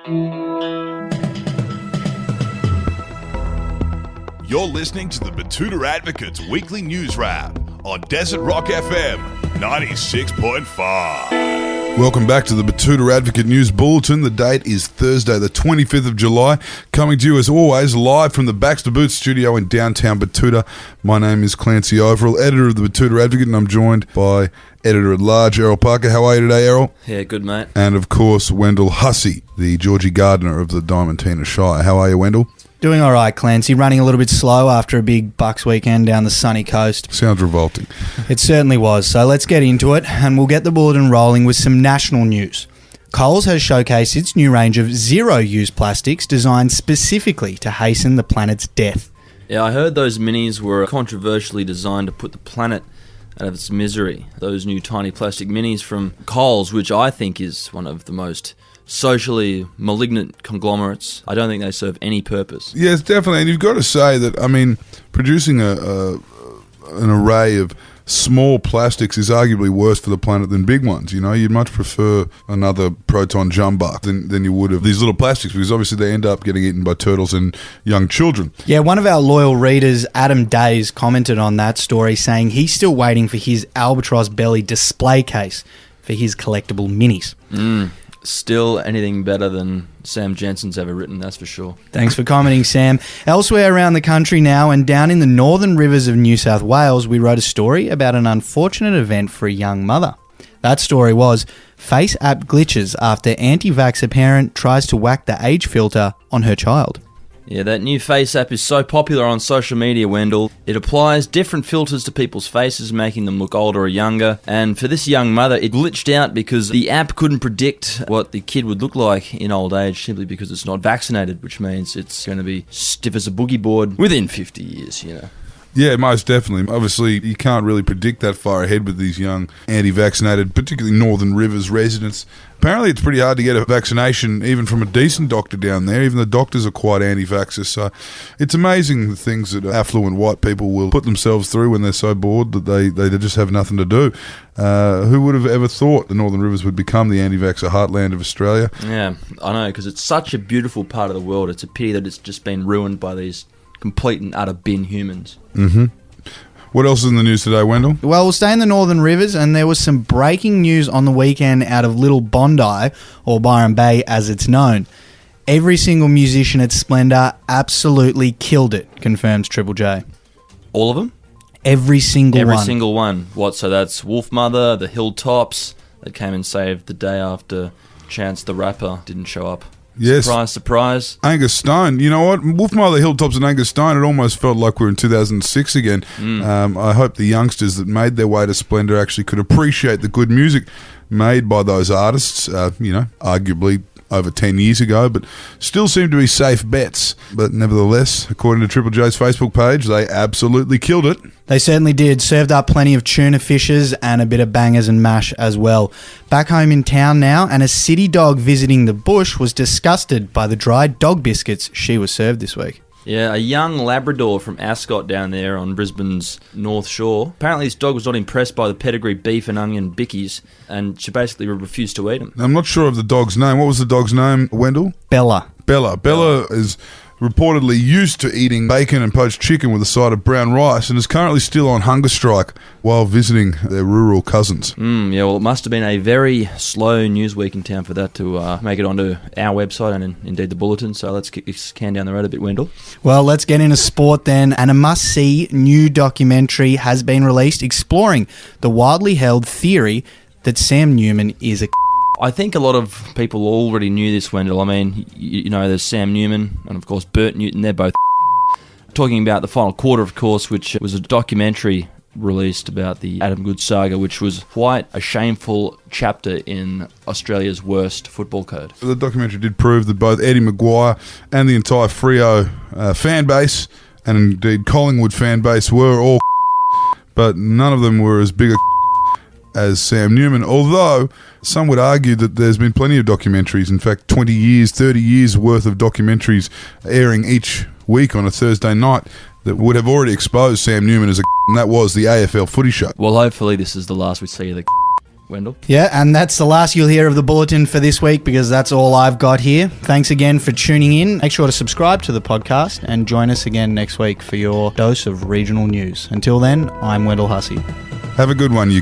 You're listening to the Betoota Advocate's weekly news wrap on Desert Rock FM 96.5. Welcome back to the Betoota Advocate News Bulletin. The date is Thursday, the 25th of July. Coming to you, as always, live from the Baxter Boots studio in downtown Betoota. My name is Clancy, overall editor of the Betoota Advocate, and I'm joined by editor-at-large Errol Parker. How are you today, Errol? Yeah, good, mate. And, of course, Wendell Hussey, the Georgie Gardner of the Diamantina Shire. How are you, Wendell? Doing all right, Clancy. Running a little bit slow after a big Bucks weekend down the sunny coast. Sounds revolting. It certainly was. So let's get into it, and we'll get the bulletin rolling with some national news. Coles has showcased its new range of zero-use plastics designed specifically to hasten the planet's death. Yeah, I heard those minis were controversially designed to put the planet out of its misery. Those new tiny plastic minis from Coles, which I think is one of the most socially malignant conglomerates. I don't think they serve any purpose. Yes, definitely. And you've got to say that, I mean, producing an array of small plastics is arguably worse for the planet than big ones. You know, you'd much prefer another proton jumbuck than you would of these little plastics, because obviously they end up getting eaten by turtles and young children. Yeah, one of our loyal readers, Adam Days, commented on that story saying he's still waiting for his albatross belly display case for his collectible minis. Still anything better than Sam Jensen's ever written, that's for sure. Thanks for commenting, Sam. Elsewhere around the country now, and down in the northern rivers of New South Wales, we wrote a story about an unfortunate event for a young mother. That story was Face app glitches after anti-vaxxer parent tries to whack the age filter on her child. Yeah, that new Face app is so popular on social media, Wendell. It applies different filters to people's faces, making them look older or younger. And for this young mother, it glitched out because the app couldn't predict what the kid would look like in old age simply because it's not vaccinated, which means it's going to be stiff as a boogie board within 50 years, you know. Yeah, most definitely. Obviously, you can't really predict that far ahead with these young anti-vaccinated, particularly Northern Rivers residents. Apparently, it's pretty hard to get a vaccination even from a decent doctor down there. Even the doctors are quite anti-vaxxers. So it's amazing the things that affluent white people will put themselves through when they're so bored that they just have nothing to do. Who would have ever thought the Northern Rivers would become the anti-vaxxer heartland of Australia? Yeah, I know, because it's such a beautiful part of the world. It's a pity that it's just been ruined by these complete and utter bin humans. Mm-hmm. What else is in the news today, Wendell? Well, we'll stay in the Northern Rivers, and there was some breaking news on the weekend out of Little Bondi, or Byron Bay as it's known. Every single musician at Splendour absolutely killed it, confirms Triple J. All of them? Every single one. Every single one. What, so that's Wolfmother, the Hilltops, that came and saved the day after Chance the Rapper didn't show up. Yes. Surprise, surprise. Angus Stone. You know what? Wolfmother, Hilltops and Angus Stone, it almost felt like we're in 2006 again. I hope the youngsters that made their way to Splendour actually could appreciate the good music made by those artists, arguably over 10 years ago, but still seem to be safe bets. But nevertheless, according to Triple J's Facebook page, they absolutely killed it. They certainly did. Served up plenty of tuna fishes and a bit of bangers and mash as well. Back home in town now, and a city dog visiting the bush was disgusted by the dried dog biscuits she was served this week. Yeah, a young Labrador from Ascot down there on Brisbane's North Shore. Apparently this dog was not impressed by the pedigree beef and onion bickies, and she basically refused to eat them. I'm not sure of the dog's name. What was the dog's name, Wendell? Bella. Bella is reportedly used to eating bacon and poached chicken with a side of brown rice and is currently still on hunger strike while visiting their rural cousins. Yeah, well, it must have been a very slow news week in town for that to make it onto our website and indeed the Bulletin, so let's kick this can down the road a bit, Wendell. Well, let's get into sport then, and a must-see new documentary has been released exploring the widely held theory that Sam Newman is a I think a lot of people already knew this, Wendell. I mean, you know, there's Sam Newman and, of course, Bert Newton. They're both talking about The Final Quarter, of course, which was a documentary released about the Adam Goodes saga, which was quite a shameful chapter in Australia's worst football code. The documentary did prove that both Eddie Maguire and the entire Freo fan base, and indeed Collingwood fan base, were all but none of them were as big a as Sam Newman, although some would argue that there's been plenty of documentaries, in fact 20 years, 30 years worth of documentaries airing each week on a Thursday night that would have already exposed Sam Newman as a and that was the AFL Footy Show. Well, hopefully this is the last we see of the Wendell. Yeah, and that's the last you'll hear of the Bulletin for this week because that's all I've got here. Thanks again for tuning in. Make sure to subscribe to the podcast and join us again next week for your dose of regional news. Until then, I'm Wendell Hussey. Have a good one, you